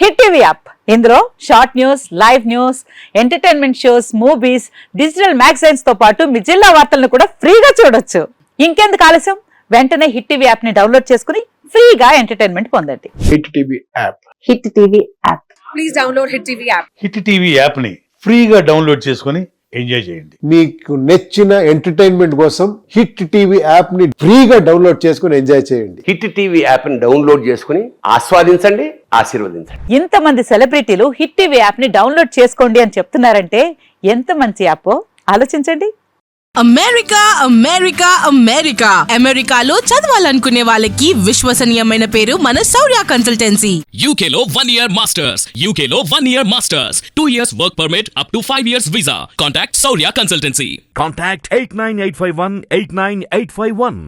Hit TV app ఇందులో short news, live news, entertainment shows, movies, digital magazines తో పాటు మీ జిల్లా వార్తలను కూడా ఫ్రీగా చూడొచ్చు. ఇంకెందుకు ఆలస్యం, వెంటనే హిట్ టీవీ యాప్ ని డౌన్లోడ్ చేసుకుని ఫ్రీగా ఎంటర్టైన్మెంట్ పొందండి. Hit TV app. Hit TV app. Please download hit TV app. Hit TV app ని ఫ్రీగా డౌన్లోడ్ చేసుకుని ఎంజాయ్ చేయండి. మీకు నచ్చిన ఎంటర్టైన్మెంట్ కోసం హిట్ టీవీ యాప్ ని ఫ్రీగా డౌన్లోడ్ చేసుకుని ఎంజాయ్ చేయండి. హిట్ టీవీ యాప్ ని డౌన్లోడ్ చేసుకుని ఆస్వాదించండి, ఆశీర్వదించండి. ఇంతమంది సెలబ్రిటీలు హిట్ టీవీ యాప్ ని డౌన్లోడ్ చేసుకోండి అని చెప్తున్నారంటే ఎంత మంచి యాప్ ఆలోచించండి. అమెరికా అమెరికా అమెరికా అమెరికాలో చదవాలనుకునే వాళ్ళకి విశ్వసనీయమైన పేరు మన శౌర్య కన్సల్టెన్సీ. UK లో 1 year masters, UK లో 1 year masters, 2 years work permit up to 5 years visa. Contact Saurya Consultancy. Contact 89851 89851.